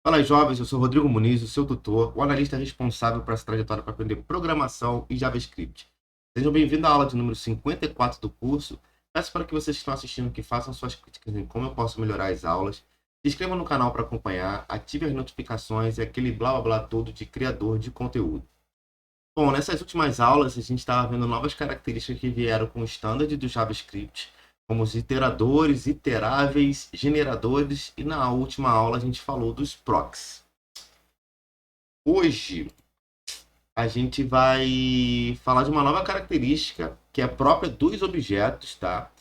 Fala aí, jovens, eu sou Rodrigo Muniz, o seu tutor, o analista responsável por essa trajetória para aprender programação e JavaScript. Sejam bem-vindos à aula de número 54 do curso. Peço para que vocês que estão assistindo que façam suas críticas em como eu posso melhorar as aulas. Se inscrevam no canal para acompanhar, ative as notificações e aquele blá blá blá todo de criador de conteúdo. Bom, nessas últimas aulas a gente estava vendo novas características que vieram com o standard do JavaScript, como os iteradores, iteráveis, generadores, e na última aula a gente falou dos procs. Hoje a gente vai falar de uma nova característica que é própria dos objetos, tá?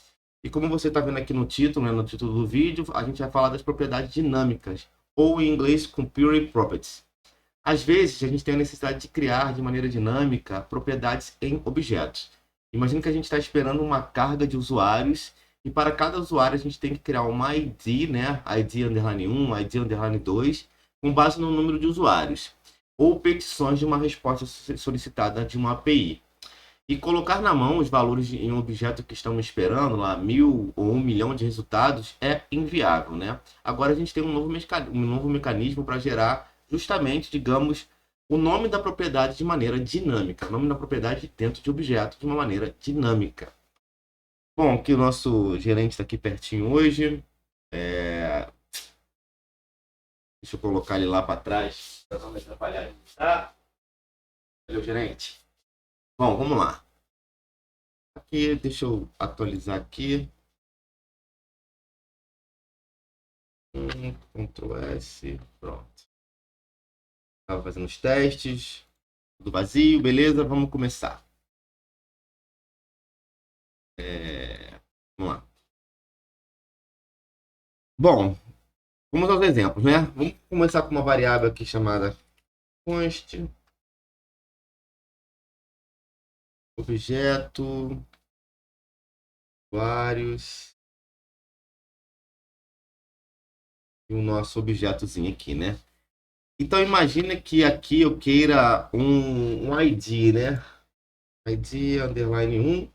E como você está vendo aqui no título, né, no título do vídeo, a gente vai falar das propriedades dinâmicas, ou em inglês, Computer Properties. Às vezes, a gente tem a necessidade de criar de maneira dinâmica propriedades em objetos. Imagina que a gente está esperando uma carga de usuários e para cada usuário a gente tem que criar uma ID, né? ID underline 1, ID underline 2, com base no número de usuários, ou petições de uma resposta solicitada de uma API. E colocar na mão os valores em um objeto que estamos esperando, lá 1.000 ou 1 milhão de resultados, é inviável, né? Agora a gente tem um novo mecanismo para gerar justamente, digamos, o nome da propriedade de maneira dinâmica, o nome da propriedade dentro de objeto de uma maneira dinâmica. Bom, aqui o nosso gerente está aqui pertinho hoje. Deixa eu colocar ele lá para trás, para não me atrapalhar. Tá? Valeu, gerente. Bom, vamos lá. Aqui, deixa eu atualizar aqui. Ctrl S, pronto. Estava fazendo os testes, tudo vazio, beleza? Vamos começar. Vamos lá. Bom, vamos aos exemplos, né? Vamos começar com uma variável aqui chamada const objeto vários e o nosso objetozinho aqui, né? Então imagina que aqui eu queira um ID, né? ID underline 1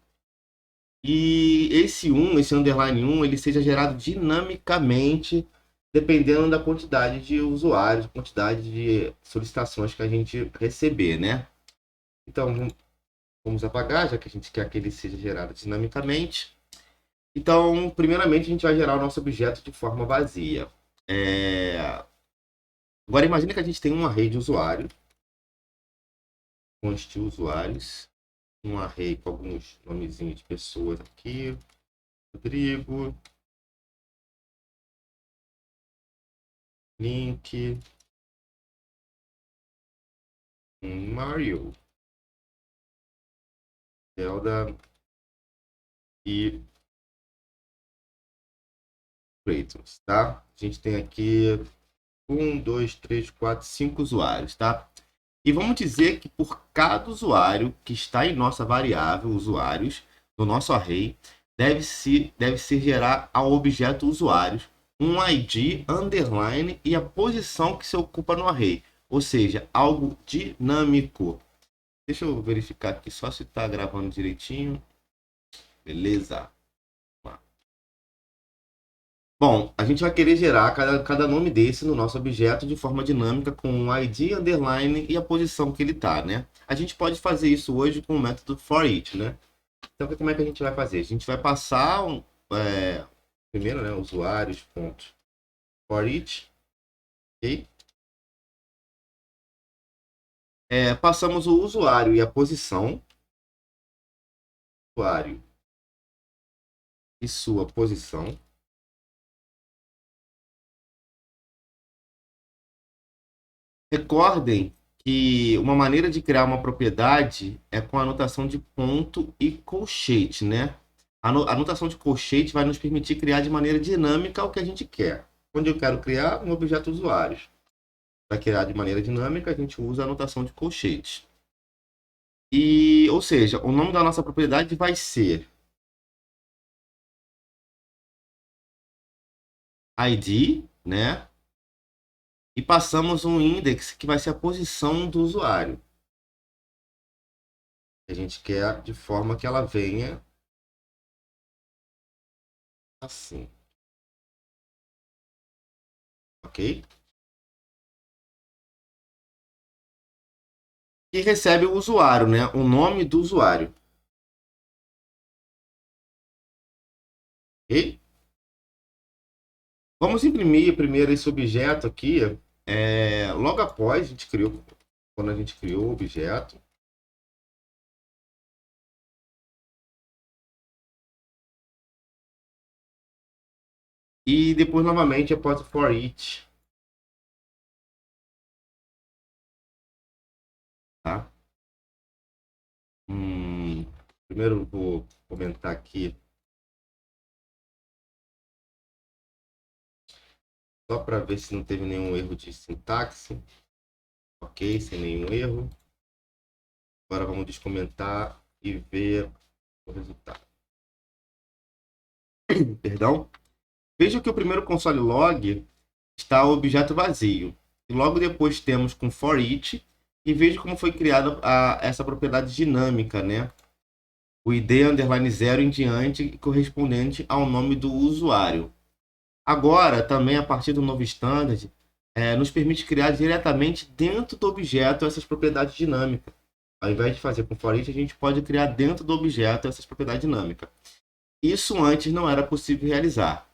e esse underline 1, ele seja gerado dinamicamente dependendo da quantidade de usuários, quantidade de solicitações que a gente receber, né? Então, vamos apagar, já que a gente quer que ele seja gerado dinamicamente. Então, primeiramente, a gente vai gerar o nosso objeto de forma vazia. Agora, imagine que a gente tem um array de usuários, const usuários, um array com alguns nomezinhos de pessoas aqui, Rodrigo, link, Mario, Zelda e Kratos, tá? A gente tem aqui 5 usuários, tá? E vamos dizer que por cada usuário que está em nossa variável usuários, no nosso array, deve ser gerar ao objeto usuários um ID, underline e a posição que se ocupa no array. Ou seja, algo dinâmico. Deixa eu verificar aqui só se está gravando direitinho. Beleza. Bom, a gente vai querer gerar cada nome desse no nosso objeto de forma dinâmica com um ID, underline e a posição que ele está, né? A gente pode fazer isso hoje com o método for_each, né? Então, como é que a gente vai fazer? A gente vai passar primeiro, né, usuários.forEach, ok? Passamos o usuário e a posição, usuário e sua posição. Recordem que uma maneira de criar uma propriedade é com a anotação de ponto e colchete, né? A anotação de colchete vai nos permitir criar de maneira dinâmica o que a gente quer. Quando eu quero criar um objeto usuário, para criar de maneira dinâmica, a gente usa a anotação de colchete. E, ou seja, o nome da nossa propriedade vai ser ID, né? E passamos um index que vai ser a posição do usuário. A gente quer de forma que ela venha assim, ok? que recebe o usuário, né? O nome do usuário. Ok? Vamos imprimir primeiro esse objeto aqui. Logo após a gente criou, quando a gente criou o objeto. E depois novamente após o for each, tá? Primeiro vou comentar aqui só para ver se não teve nenhum erro de sintaxe. Ok, sem nenhum erro. Agora vamos descomentar e ver o resultado. Perdão. Veja que o primeiro console log está o objeto vazio. E logo depois temos com for each. E veja como foi criada essa propriedade dinâmica, né? O ID underline 0 em diante, correspondente ao nome do usuário. Agora, também a partir do novo standard, nos permite criar diretamente dentro do objeto essas propriedades dinâmicas. Ao invés de fazer com for each, a gente pode criar dentro do objeto essas propriedades dinâmicas. Isso antes não era possível realizar.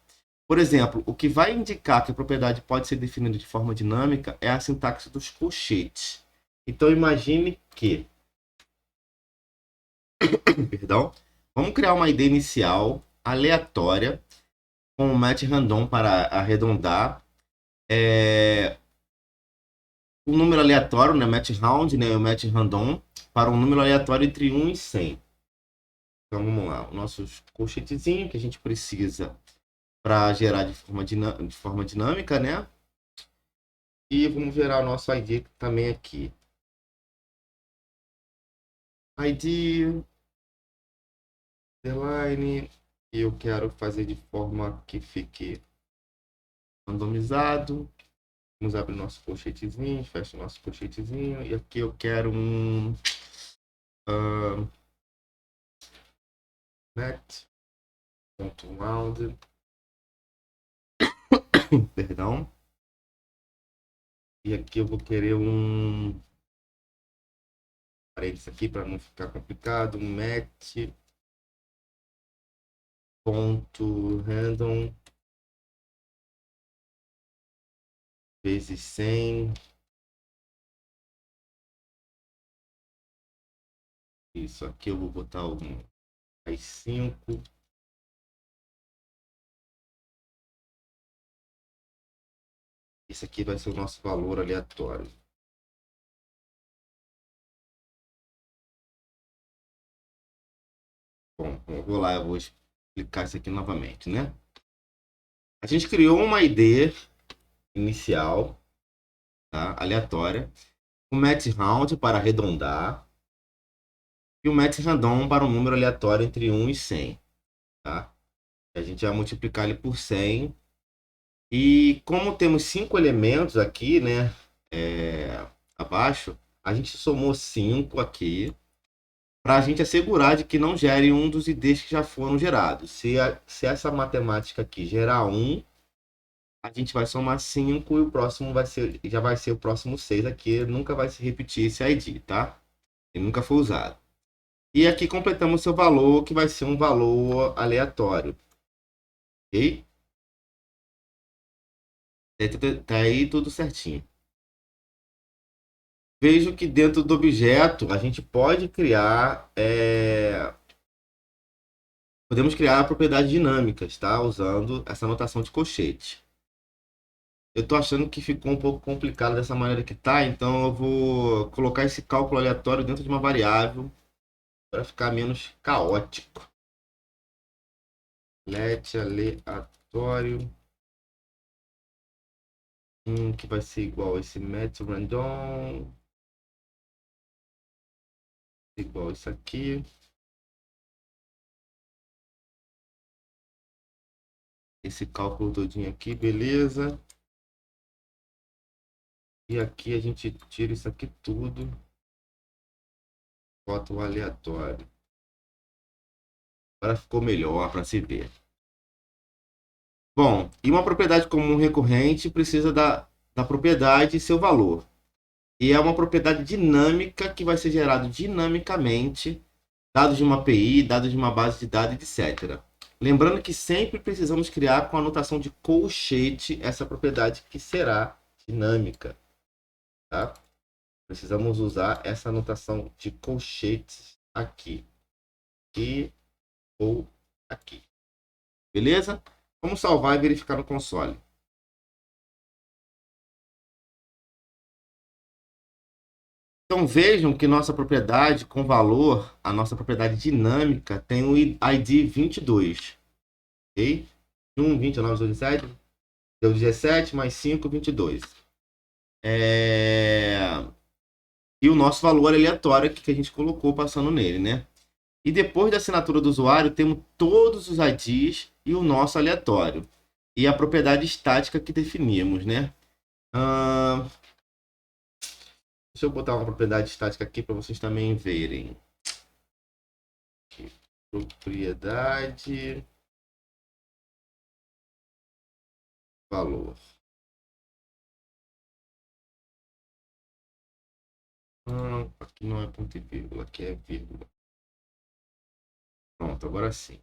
Por exemplo, o que vai indicar que a propriedade pode ser definida de forma dinâmica é a sintaxe dos colchetes. Então imagine que, perdão, vamos criar uma ID inicial aleatória com um match random para arredondar. Um número aleatório, né, match round, né, o match random, para um número aleatório entre 1 e 100. Então vamos lá, o nosso colchetezinho que a gente precisa para gerar de forma dinâmica, né? E vamos gerar o nosso ID também aqui. ID, underline, e eu quero fazer de forma que fique randomizado. Vamos abrir nosso colchetezinho, fecha o nosso colchetezinho, e aqui eu quero um net.round, perdão. E aqui eu vou querer um parênteses aqui para não ficar complicado, um match.random vezes 100. Isso aqui eu vou botar um mais 5. Esse aqui vai ser o nosso valor aleatório. Bom, eu vou lá, eu vou explicar isso aqui novamente, né? A gente criou uma ID inicial, tá? Aleatória, o match round para arredondar e o match random para um número aleatório entre 1 e 100, tá? A gente vai multiplicar ele por 100. E como temos 5 elementos aqui, né, abaixo, a gente somou 5 aqui para a gente assegurar de que não gere um dos IDs que já foram gerados. Se essa matemática aqui gerar 1, a gente vai somar 5 e o próximo já vai ser o próximo 6 aqui, nunca vai se repetir esse ID, tá? Ele nunca foi usado. E aqui completamos seu valor, que vai ser um valor aleatório. Ok? Tá aí tudo certinho. Vejo que dentro do objeto a gente pode criar podemos criar propriedades dinâmicas, tá? Usando essa notação de colchete. Eu tô achando que ficou um pouco complicado dessa maneira que tá, então eu vou colocar esse cálculo aleatório dentro de uma variável para ficar menos caótico. Let aleatório que vai ser igual a esse match random igual isso aqui. Esse cálculo todinho aqui, beleza. E aqui a gente tira isso aqui tudo. Bota o aleatório. Agora ficou melhor para se ver. Bom, e uma propriedade comum recorrente precisa da propriedade e seu valor. E é uma propriedade dinâmica que vai ser gerado dinamicamente dados de uma API, dados de uma base de dados, etc. Lembrando que sempre precisamos criar com a notação de colchete essa propriedade que será dinâmica, tá? Precisamos usar essa notação de colchetes aqui e ou aqui. Beleza? Vamos salvar e verificar no console. Então vejam que nossa propriedade com valor, a nossa propriedade dinâmica, tem o ID 22. Ok? 1, 20, 9, 18, 17. Deu 17 mais 5, 22. E o nosso valor aleatório aqui que a gente colocou passando nele, né? E depois da assinatura do usuário, temos todos os IDs e o nosso aleatório. E a propriedade estática que definimos, né? Deixa eu botar uma propriedade estática aqui para vocês também verem. Aqui. Propriedade valor. Aqui não é ponto e vírgula, aqui é vírgula. Pronto, agora sim.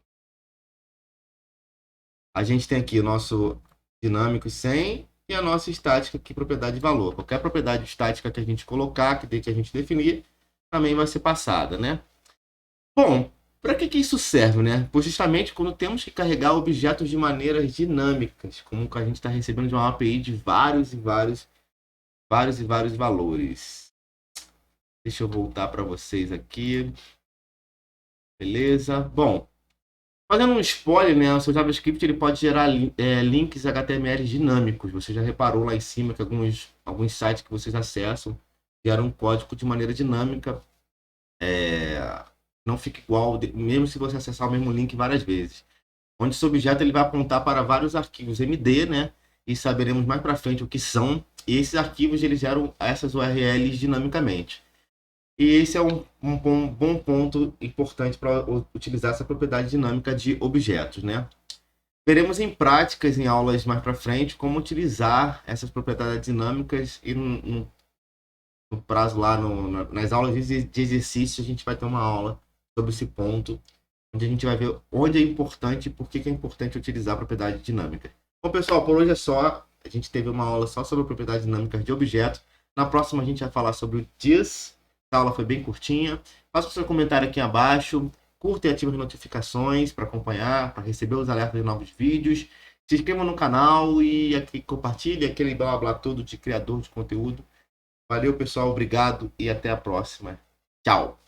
A gente tem aqui o nosso dinâmico 100 e a nossa estática aqui, propriedade de valor. Qualquer propriedade estática que a gente colocar, que a gente definir, também vai ser passada, né? Bom, para que isso serve, né? Pois justamente quando temos que carregar objetos de maneiras dinâmicas, como a gente está recebendo de uma API de vários e vários valores. Deixa eu voltar para vocês aqui. Beleza? Bom, fazendo um spoiler, né? O seu JavaScript ele pode gerar links HTML dinâmicos. Você já reparou lá em cima que alguns sites que vocês acessam geram um código de maneira dinâmica. Não fica igual, mesmo se você acessar o mesmo link várias vezes. Onde esse objeto ele vai apontar para vários arquivos MD, né? E saberemos mais para frente o que são. E esses arquivos eles geram essas URLs dinamicamente. E esse é um bom ponto importante para utilizar essa propriedade dinâmica de objetos, né? Veremos em práticas, em aulas mais para frente, como utilizar essas propriedades dinâmicas e no prazo lá, nas aulas de exercício, a gente vai ter uma aula sobre esse ponto, onde a gente vai ver onde é importante e por que é importante utilizar a propriedade dinâmica. Bom, pessoal, por hoje é só. A gente teve uma aula só sobre a propriedade dinâmica de objetos. Na próxima a gente vai falar sobre o this. A aula foi bem curtinha. Faça o seu comentário aqui abaixo. Curta e ative as notificações para acompanhar, para receber os alertas de novos vídeos. Se inscreva no canal e aqui compartilhe aquele blá blá todo de criador de conteúdo. Valeu, pessoal. Obrigado e até a próxima. Tchau.